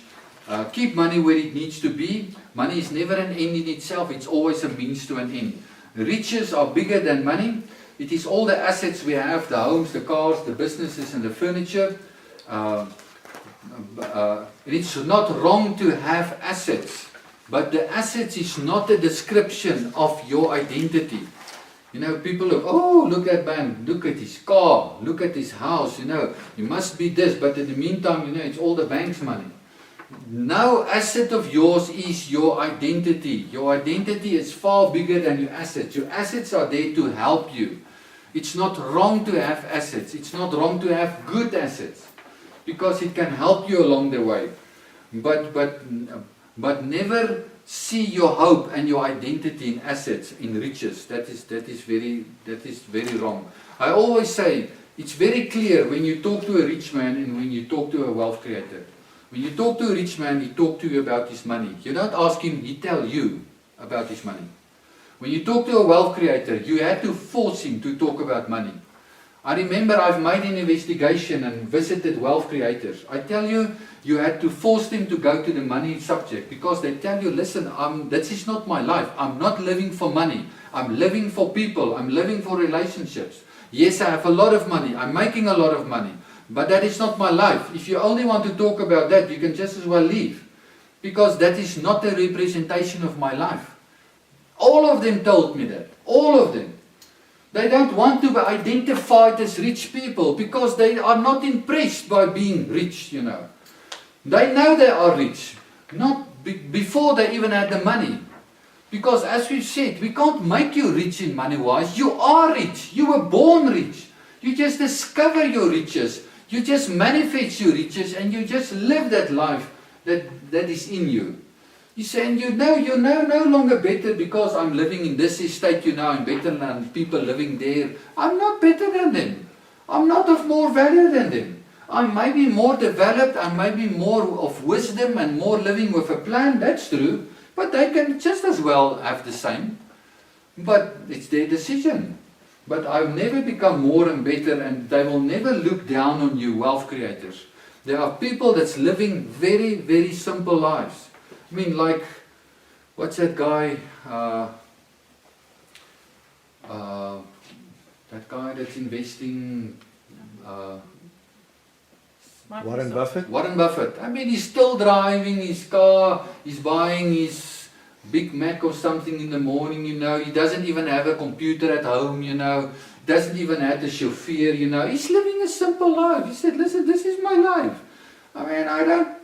Keep money where it needs to be. Money is never an end in itself. It's always a means to an end. Riches are bigger than money. It is all the assets we have, the homes, the cars, the businesses and the furniture. It's not wrong to have assets, but the assets is not a description of your identity. You know, people look, oh, look at man, look at his car, look at his house, you know, you must be this, but in the meantime, you know, it's all the bank's money. No asset of yours is your identity. Your identity is far bigger than your assets. Your assets are there to help you. It's not wrong to have assets. It's not wrong to have good assets, because it can help you along the way. But never see your hope and your identity in assets, in riches. That is very wrong. I always say it's very clear when you talk to a rich man and when you talk to a wealth creator. When you talk to a rich man, he talks to you about his money. You don't ask him, he tells you about his money. When you talk to a wealth creator, you had to force him to talk about money. I remember I've made an investigation and visited wealth creators. I tell you, you had to force them to go to the money subject because they tell you, listen, this is not my life. I'm not living for money. I'm living for people. I'm living for relationships. Yes, I have a lot of money. I'm making a lot of money. But that is not my life. If you only want to talk about that, you can just as well leave. Because that is not a representation of my life. All of them told me that. All of them. They don't want to be identified as rich people because they are not impressed by being rich, you know. They know they are rich. Not before they even had the money. Because as we've said, we can't make you rich in Moneywise. You are rich. You were born rich. You just discover your riches. You just manifest your riches and you just live that life that is in you. You say, and you're no longer better because I'm living in this estate, I'm better than people living there. I'm not better than them. I'm not of more value than them. I may be more developed, I may be more of wisdom and more living with a plan, that's true. But they can just as well have the same. But it's their decision. But I've never become more and better, and they will never look down on you, wealth creators. There are people that's living very, very simple lives. I mean, like, what's that guy, that guy that's investing, Warren Buffett? Warren Buffett. I mean, he's still driving his car, he's buying his Big Mac or something in the morning, he doesn't even have a computer at home, doesn't even have a chauffeur, he's living a simple life. He said, listen, this is my life. I mean,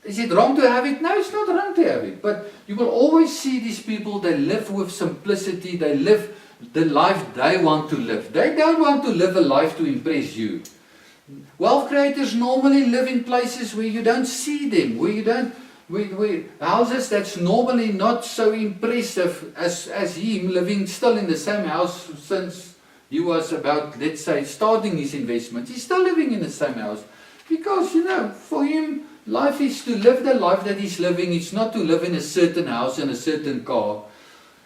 is it wrong to have it? No, it's not wrong to have it. But you will always see these people, they live with simplicity, they live the life they want to live. They don't want to live a life to impress you. Wealth creators normally live in places where you don't see them, where houses that's normally not so impressive as him, living still in the same house since he was about, let's say, starting his investments. He's still living in the same house. Because, for him, life is to live the life that he's living. It's not to live in a certain house and a certain car.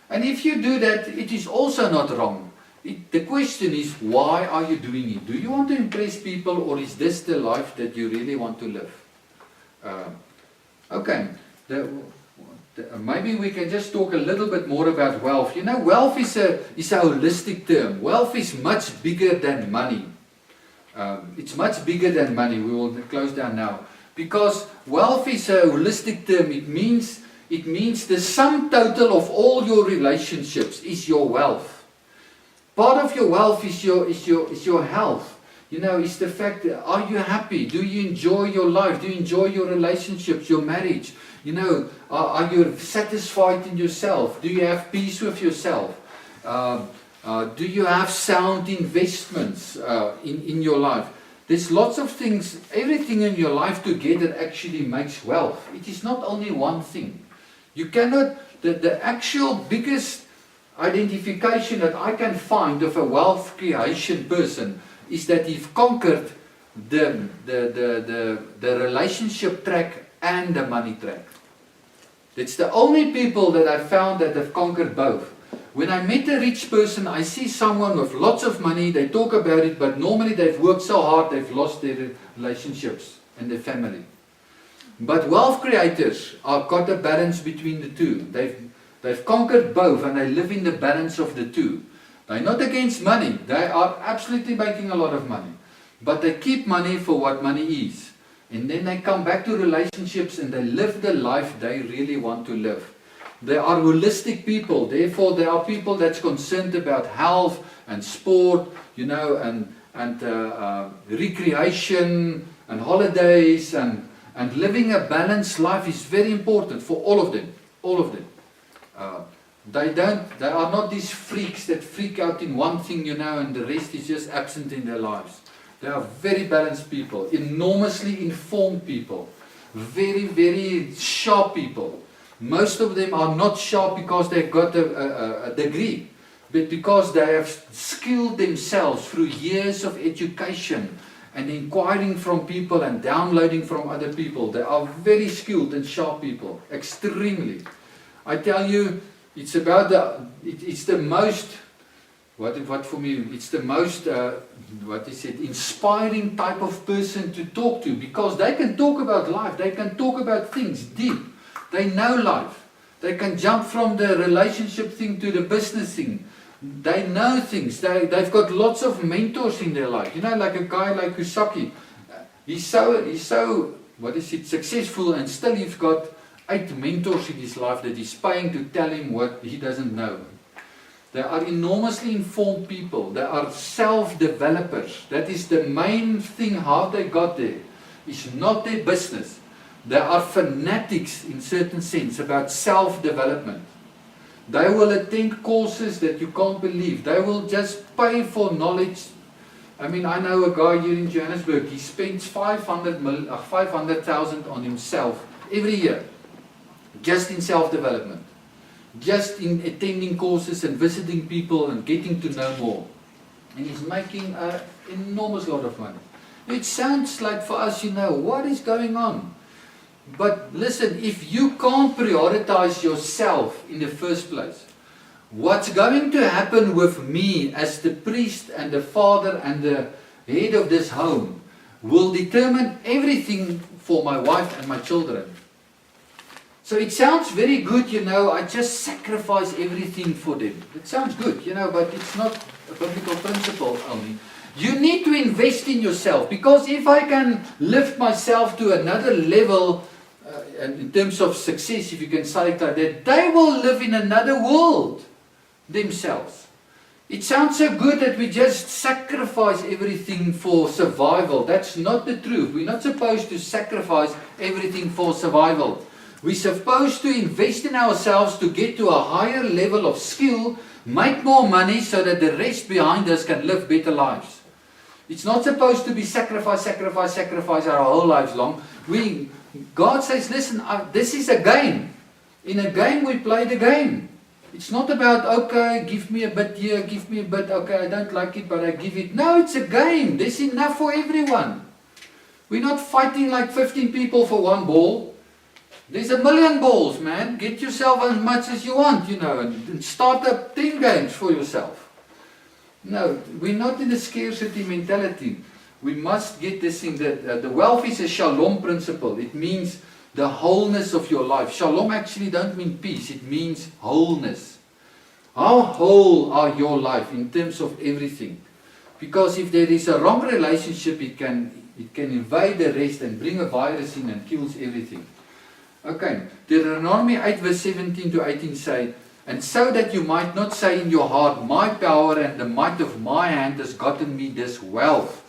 And if you do that, it is also not wrong. The question is, why are you doing it? Do you want to impress people, or is this the life that you really want to live? Okay. Maybe we can just talk a little bit more about wealth. Wealth is a holistic term. Wealth is much bigger than money. It's much bigger than money. We will close down now. Because wealth is a holistic term. It means the sum total of all your relationships is your wealth. Part of your wealth is your health. It's the fact that, are you happy? Do you enjoy your life? Do you enjoy your relationships, your marriage? Are you satisfied in yourself? Do you have peace with yourself? Do you have sound investments in your life? There's lots of things, everything in your life together actually makes wealth. It is not only one thing. You cannot, the actual biggest identification that I can find of a wealth creation person is that he's conquered the relationship track and the money track. It's the only people that I found that have conquered both. When I meet a rich person, I see someone with lots of money, they talk about it, but normally they've worked so hard, they've lost their relationships and their family. But wealth creators have got a balance between the two. They've conquered both, and they live in the balance of the two. They're not against money. They are absolutely making a lot of money. But they keep money for what money is. And then they come back to relationships and they live the life they really want to live. They are holistic people. Therefore, they are people that's concerned about health and sport, and recreation and holidays and living a balanced life is very important for all of them. All of them. They are not these freaks that freak out in one thing, and the rest is just absent in their lives. They are very balanced people, enormously informed people, very, very sharp people. Most of them are not sharp because they've got a degree, but because they have skilled themselves through years of education and inquiring from people and downloading from other people. They are very skilled and sharp people, extremely. I tell you, it's the most what for me, it's the most, inspiring type of person to talk to, because they can talk about life, they can talk about things deep, they know life, they can jump from the relationship thing to the business thing, they know things, they've got lots of mentors in their life, like a guy like Kusaki, he's so, successful, and still he's got 8 mentors in his life that he's paying to tell him what he doesn't know. They are enormously informed people. They are self-developers. That is the main thing how they got there. It's not their business. They are fanatics in certain sense about self-development. They will attend courses that you can't believe. They will just pay for knowledge. I mean, I know a guy here in Johannesburg. He spends 500,000 on himself every year, just in self-development. Just in attending courses and visiting people and getting to know more. And he's making an enormous lot of money. It sounds like for us, what is going on? But listen, if you can't prioritize yourself in the first place, what's going to happen with me as the priest and the father and the head of this home will determine everything for my wife and my children. So it sounds very good, I just sacrifice everything for them. It sounds good, but it's not a biblical principle only. You need to invest in yourself, because if I can lift myself to another level, in terms of success, if you can say it like that, they will live in another world themselves. It sounds so good that we just sacrifice everything for survival. That's not the truth. We're not supposed to sacrifice everything for survival. We're supposed to invest in ourselves to get to a higher level of skill, make more money so that the rest behind us can live better lives. It's not supposed to be sacrifice our whole lives long. God says, listen, this is a game. In a game we play the game. It's not about, okay, give me a bit here, give me a bit, okay, I don't like it, but I give it. No, it's a game. There's enough for everyone. We're not fighting like 15 people for one ball. There's 1 million balls, man. Get yourself as much as you want, and start up 10 games for yourself. No, we're not in a scarcity mentality. We must get this thing that the wealth is a shalom principle. It means the wholeness of your life. Shalom actually don't mean peace. It means wholeness. How whole are your life in terms of everything? Because if there is a wrong relationship, it can invade the rest and bring a virus in and kills everything. Okay, Deuteronomy 8 verse 17 to 18 say, and so that you might not say in your heart, my power and the might of my hand has gotten me this wealth.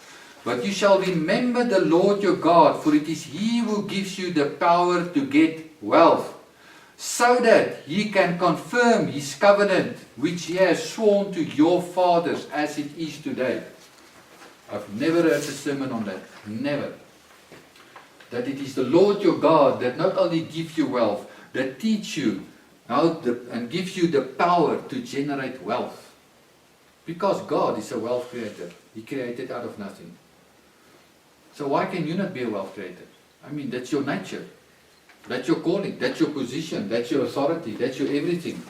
But you shall remember the Lord your God, for it is He who gives you the power to get wealth, so that He can confirm His covenant, which He has sworn to your fathers as it is today. I've never heard a sermon on that. Never. That it is the Lord your God that not only gives you wealth, that teach you and gives you the power to generate wealth. Because God is a wealth creator. He created out of nothing. So why can you not be a wealth creator? I mean, that's your nature. That's your calling. That's your position. That's your authority. That's your everything.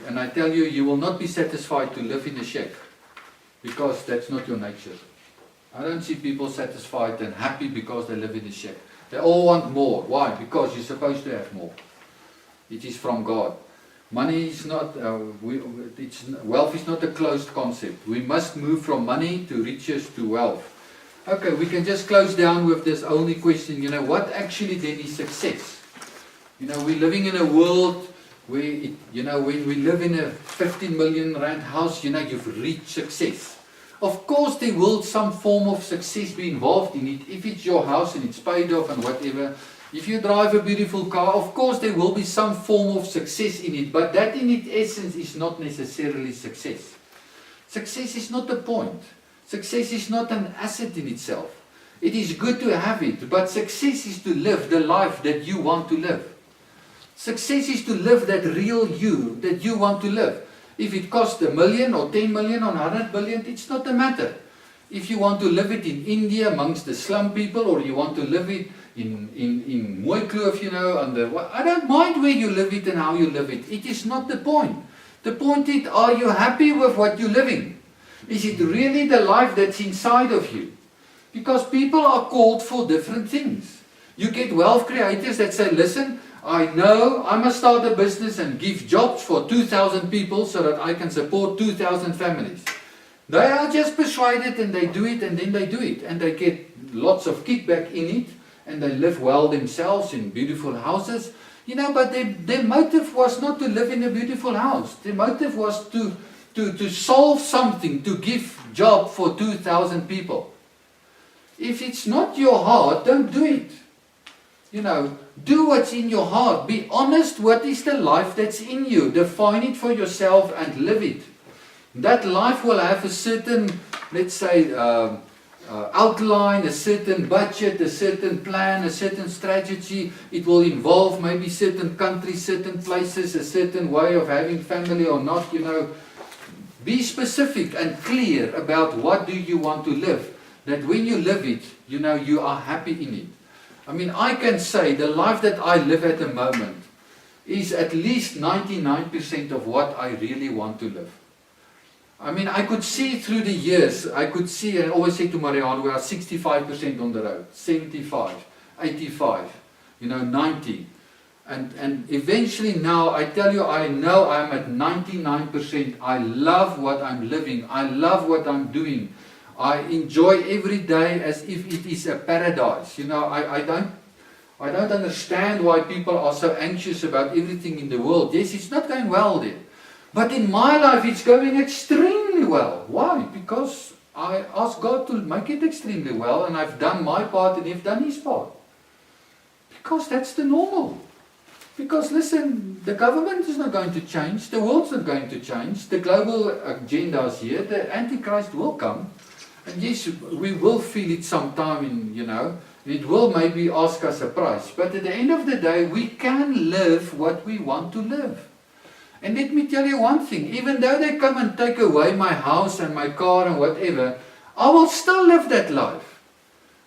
And I tell you, you will not be satisfied to live in a shack. Because that's not your nature. I don't see people satisfied and happy because they live in a shack. They all want more. Why? Because you're supposed to have more. It is from God. Money is not, wealth is not a closed concept. We must move from money to riches to wealth. Okay, we can just close down with this only question, what actually then is success? We're living in a world where, when we live in a 15 million rand house, you've reached success. Of course there will some form of success be involved in it, if it's your house and it's paid off and whatever. If you drive a beautiful car, of course there will be some form of success in it, but that in its essence is not necessarily success. Success is not the point. Success is not an asset in itself. It is good to have it, but success is to live the life that you want to live. Success is to live that real you that you want to live. If it costs 1 million or 10 million or 100 billion, it's not a matter. If you want to live it in India amongst the slum people, or you want to live it in Mooi Kloof, I don't mind where you live it and how you live it. It is not the point. The point is, are you happy with what you're living? Is it really the life that's inside of you? Because people are called for different things. You get wealth creators that say, listen, I know I must start a business and give jobs for 2,000 people so that I can support 2,000 families. They are just persuaded and they do it and then they do it. And they get lots of kickback in it and they live well themselves in beautiful houses. You know, but their motive was not to live in a beautiful house. Their motive was to solve something, to give job for 2,000 people. If it's not your heart, don't do it. You know, do what's in your heart. Be honest, what is the life that's in you? Define it for yourself and live it. That life will have a certain, let's say, outline, a certain budget, a certain plan, a certain strategy. It will involve maybe certain countries, certain places, a certain way of having family or not, you know. Be specific and clear about what do you want to live. That when you live it, you know, you are happy in it. I mean, I can say the life that I live at the moment is at least 99% of what I really want to live. I mean, I could see through the years, I could see, I always say to Marianne, we are 65% on the road, 75, 85, you know, 90. And eventually now, I tell you, I know I'm at 99%. I love what I'm living. I love what I'm doing. I enjoy every day as if it is a paradise. You know, I don't understand why people are so anxious about everything in the world. Yes, it's not going well there. But in my life, it's going extremely well. Why? Because I asked God to make it extremely well, and I've done my part and He's done His part. Because that's the normal. Because listen, the government is not going to change, the world's not going to change, the global agenda is here, the Antichrist will come. And yes, we will feel it sometime, you know, it will maybe ask us a price. But at the end of the day, we can live what we want to live. And let me tell you one thing, even though they come and take away my house and my car and whatever, I will still live that life.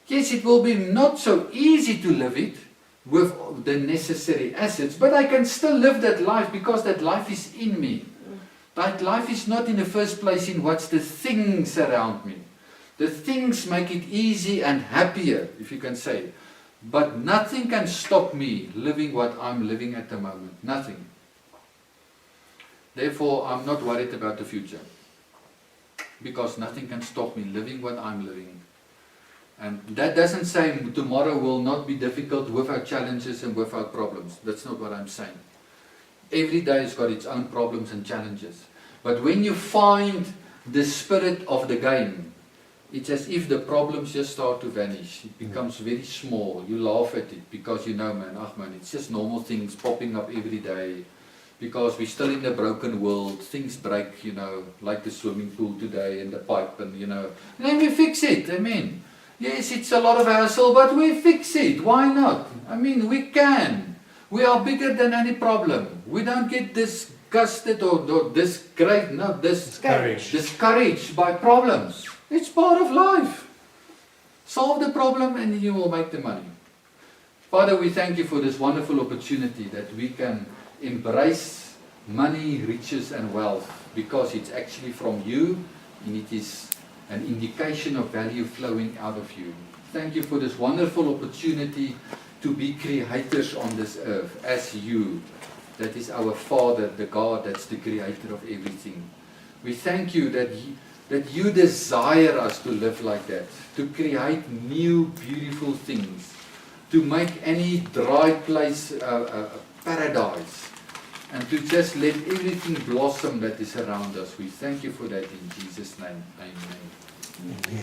Yes, it will be not so easy to live it with the necessary assets, but I can still live that life because that life is in me. That life is not in the first place in what's the things around me. The things make it easy and happier, if you can say. But nothing can stop me living what I'm living at the moment. Nothing. Therefore, I'm not worried about the future. Because nothing can stop me living what I'm living. And that doesn't say tomorrow will not be difficult without challenges and without problems. That's not what I'm saying. Every day has got its own problems and challenges. But when you find the spirit of the game, it's as if the problems just start to vanish. It becomes very small. You laugh at it because you know, man, it's just normal things popping up every day. Because we're still in a broken world. Things break, you know, like the swimming pool today and the pipe and, you know. And then we fix it. I mean, yes, it's a lot of hassle, but we fix it. Why not? I mean, we can. We are bigger than any problem. We don't get disgusted or discouraged by problems. It's part of life. Solve the problem and you will make the money. Father, we thank you for this wonderful opportunity that we can embrace money, riches and wealth because it's actually from you and it is an indication of value flowing out of you. Thank you for this wonderful opportunity to be creators on this earth as you. That is our Father, the God that's the creator of everything. We thank you that you desire us to live like that, to create new beautiful things, to make any dry place a paradise, and to just let everything blossom that is around us. We thank you for that in Jesus' name. Amen.